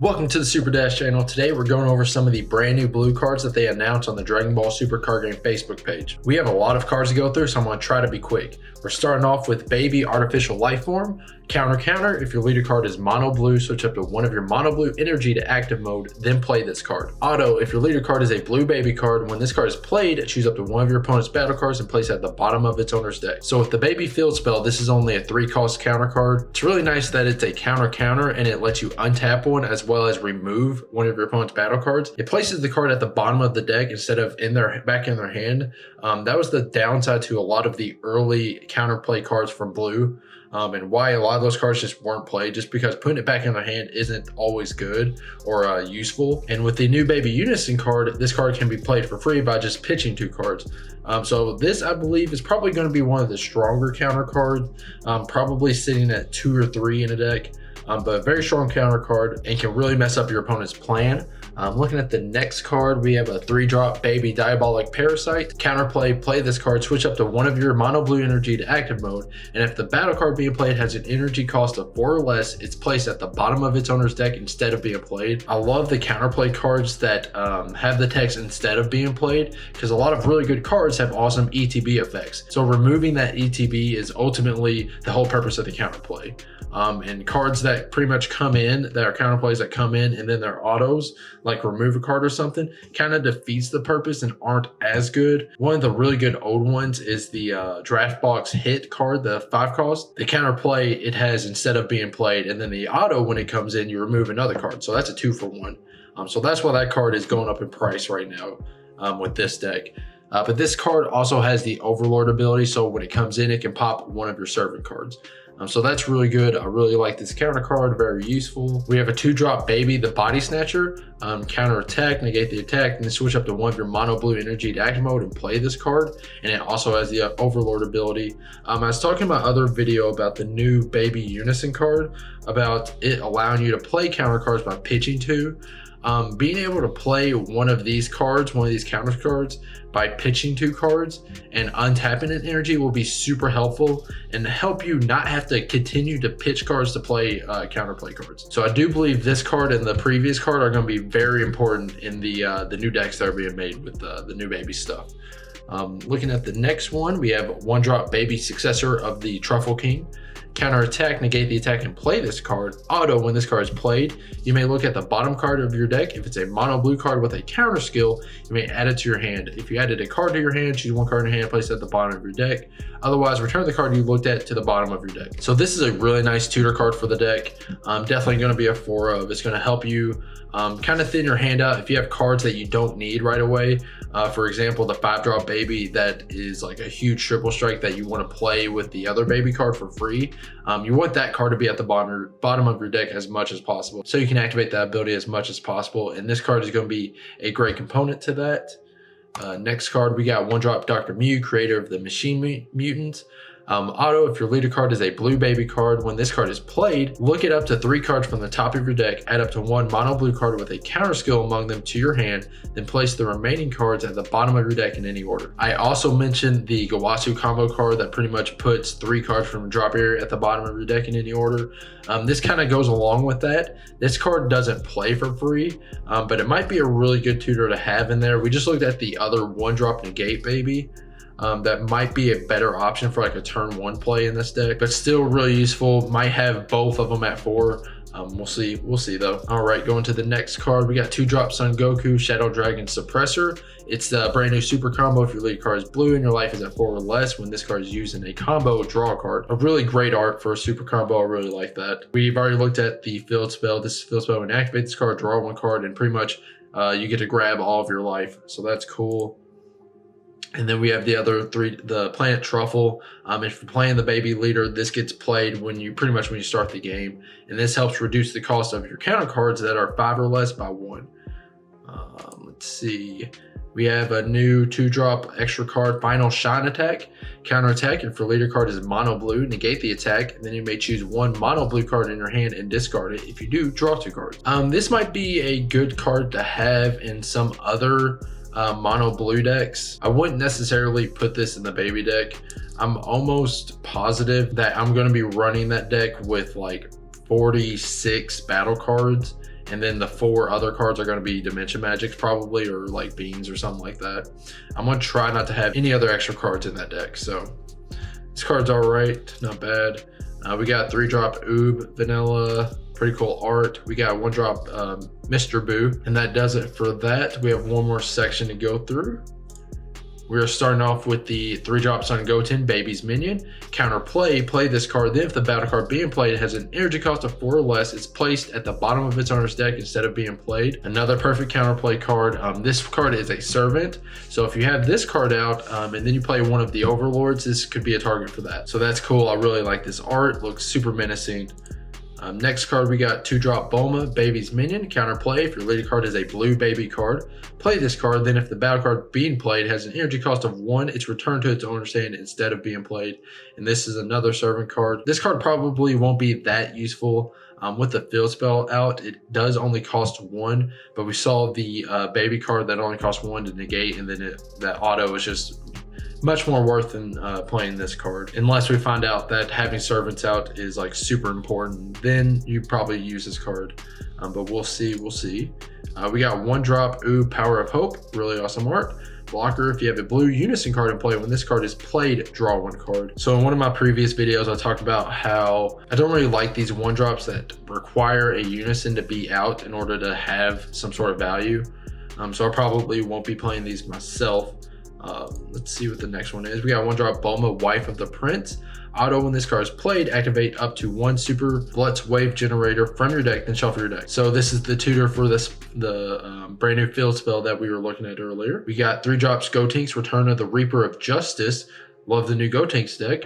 Welcome to the Super Dash channel. Today we're going over some of the brand new blue cards that they announced on the Dragon Ball Super Card Game Facebook page. We have a lot of cards to go through, so I'm going to try to be quick. We're starting off with Baby Artificial Life Form. Counter. If your leader card is mono blue, switch up to one of your mono blue energy to active mode, then play this card. Auto, if your leader card is a blue baby card, when this card is played, choose up to one of your opponent's battle cards and place it at the bottom of its owner's deck. So with the baby field spell, this is only a 3-cost counter card. It's really nice that it's a counter and it lets you untap one as well as remove one of your opponent's battle cards. It places the card at the bottom of the deck instead of back in their hand. That was the downside to a lot of the early counterplay cards from blue. And why a lot of those cards just weren't played, just because putting it back in their hand isn't always good or useful. And with the new Baby Unison card, this card can be played for free by just pitching 2 cards. So this, I believe, is probably going to be one of the stronger counter cards, probably sitting at 2 or 3 in a deck. But a very strong counter card and can really mess up your opponent's plan. Looking at the next card, we have a 3-drop Baby Diabolic Parasite. Counterplay, play this card, switch up to one of your mono blue energy to active mode, and if the battle card being played has an energy cost of 4 or less, it's placed at the bottom of its owner's deck instead of being played. I love the counterplay cards that have the text instead of being played, because a lot of really good cards have awesome ETB effects. So removing that ETB is ultimately the whole purpose of the counterplay. And cards that pretty much come in, that are counterplays that come in and then they're autos, like remove a card or something, kind of defeats the purpose and aren't as good. One of the really good old ones is the draft box hit card, the 5-cost. The counterplay it has instead of being played, and then the auto, when it comes in, you remove another card. So that's a 2-for-1. So that's why that card is going up in price right now with this deck. But this card also has the Overlord ability, so when it comes in, it can pop one of your servant cards. So that's really good. I really like this counter card, very useful. We have a 2-drop Baby, the Body Snatcher. Counter attack, negate the attack, and then switch up to one of your mono blue energy to active mode and play this card. And it also has the Overlord ability. I was talking about other video about the new Baby Unison card, about it allowing you to play counter cards by pitching 2. Being able to play one of these cards, one of these counter cards, by pitching 2 cards and untapping an energy will be super helpful and help you not have to continue to pitch cards to play counterplay cards. So I do believe this card and the previous card are going to be very important in the new decks that are being made with the new baby stuff. Looking at the next one, we have 1-drop Baby, successor of the Truffle King. Counter attack, negate the attack and play this card. Auto, when this card is played, you may look at the bottom card of your deck. If it's a mono blue card with a counter skill, you may add it to your hand. If you added a card to your hand, choose one card in your hand, place it at the bottom of your deck. Otherwise, return the card you looked at to the bottom of your deck. So this is a really nice tutor card for the deck. Definitely going to be a 4 of. It's going to help you kind of thin your hand out if you have cards that you don't need right away. For example, the 5-drop Baby that is like a huge triple strike that you want to play with the other baby card for free. You want that card to be at the bottom of your deck as much as possible, so you can activate that ability as much as possible. And this card is going to be a great component to that. Next card, we got 1-drop Dr. Mew, creator of the Machine Mutants. Auto, if your leader card is a blue baby card, when this card is played, look it up to 3 cards from the top of your deck, add up to 1 mono blue card with a counter skill among them to your hand, then place the remaining cards at the bottom of your deck in any order. I also mentioned the Gawasu combo card that pretty much puts 3 cards from a drop area at the bottom of your deck in any order. This kind of goes along with that. This card doesn't play for free, but it might be a really good tutor to have in there. We just looked at the other 1-drop negate baby. That might be a better option for like a turn 1 play in this deck, but still really useful. Might have both of them at 4. We'll see though. All right, going to the next card, we got 2-drop Son Goku, Shadow Dragon Suppressor. It's the brand new super combo. If your lead card is blue and your life is at 4 or less, when this card is used in a combo, draw a card. A really great art for a super combo. I really like that. We've already looked at the field spell. This is field spell. When you activate this card, draw 1 card, and pretty much you get to grab all of your life. So that's cool. And then we have the other 3, the Planet Truffle. If you're playing the baby leader, this gets played when you start the game. And this helps reduce the cost of your counter cards that are 5 or less by 1. Let's see. We have a new 2-drop extra card, Final Shine Attack. Counter attack, if your leader card is mono blue, negate the attack, and then you may choose 1 mono blue card in your hand and discard it. If you do, draw 2 cards. This might be a good card to have in some other mono blue decks. I wouldn't necessarily put this in the baby deck. I'm almost positive that I'm going to be running that deck with like 46 battle cards And then the 4 other cards are going to be Dimension Magics probably, or like Beans or something like that. I'm going to try not to have any other extra cards in that deck. So this card's all right, not bad. We got 3-drop Oob Vanilla, pretty cool art. We got 1-drop Mr. Boo, and that does it for that. We have one more section to go through. We are starting off with the 3-drops on Goten, Baby's Minion. Counterplay, play this card. Then if the battle card being played has an energy cost of 4 or less, it's placed at the bottom of its owner's deck instead of being played. Another perfect counterplay card. This card is a servant. So if you have this card out and then you play one of the overlords, this could be a target for that. So that's cool. I really like this art. Looks super menacing. Next card, we got 2-drop Bulma, Baby's Minion. Counterplay, if your leader card is a blue baby card, play this card. Then if the battle card being played has an energy cost of 1, it's returned to its owner's hand instead of being played. And this is another servant card. This card probably won't be that useful with the field spell out. It does only cost 1, but we saw the baby card that only cost 1 to negate, and then that auto is just much more worth than playing this card. Unless we find out that having servants out is like super important, then you probably use this card. But we'll see. We got 1-drop Ooh Power of Hope, really awesome art. Blocker, if you have a blue unison card in play, when this card is played, draw 1 card. So in one of my previous videos, I talked about how I don't really like these 1-drops that require a unison to be out in order to have some sort of value. So I probably won't be playing these myself. Let's see what the next one is. We got 1-drop Bulma, Wife of the Prince. Auto, when this card is played, activate up to 1 Super Blitz Wave Generator from your deck, then shuffle your deck. So this is the tutor for the brand new field spell that we were looking at earlier. We got 3-drops Gotenks, Return of the Reaper of Justice. Love the new Gotenks deck.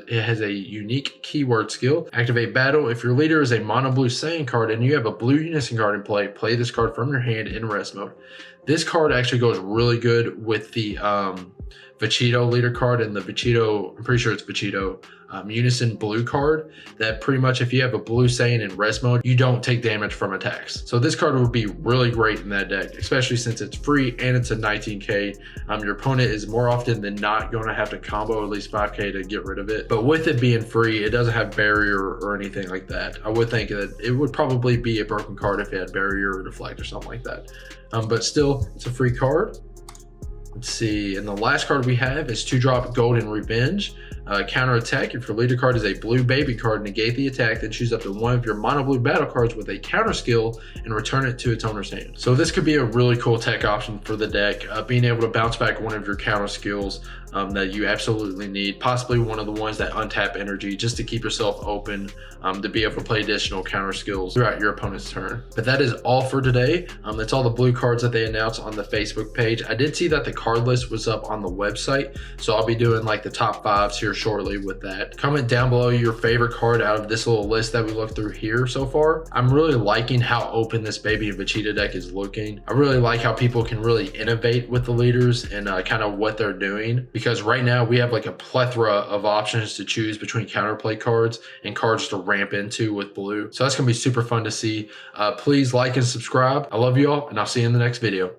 It has a unique keyword skill. Activate battle. If your leader is a mono blue Saiyan card and you have a blue unison card in play this card from your hand in rest mode. This card actually goes really good with the Vegeta leader card and the Vegeta, I'm pretty sure it's Vegeta, unison blue card, that pretty much if you have a blue Saiyan in rest mode, you don't take damage from attacks. So this card would be really great in that deck, especially since it's free and it's a 19k. Your opponent is more often than not going to have to combo at least 5k to get rid of it. But with it being free, it doesn't have barrier or anything like that. I would think that it would probably be a broken card if it had barrier or deflect or something like that. But still, it's a free card. Let's see, and the last card we have is 2-drop Golden Revenge. Counter attack, if your leader card is a blue baby card, negate the attack, then choose up to 1 of your mono blue battle cards with a counter skill and return it to its owner's hand. So this could be a really cool tech option for the deck, being able to bounce back one of your counter skills that you absolutely need, possibly one of the ones that untap energy, just to keep yourself open to be able to play additional counter skills throughout your opponent's turn. But that is all for today. That's all the blue cards that they announced on the Facebook page. I did see that the card list was up on the website, so I'll be doing like the top 5s here shortly with that. Comment down below your favorite card out of this little list that we looked through here so far. I'm really liking how open this Baby and Vegeta deck is looking. I really like how people can really innovate with the leaders and kind of what they're doing, because right now we have like a plethora of options to choose between counterplay cards and cards to ramp into with blue. So that's gonna be super fun to see. Please like and subscribe. I love you all, and I'll see you in the next video.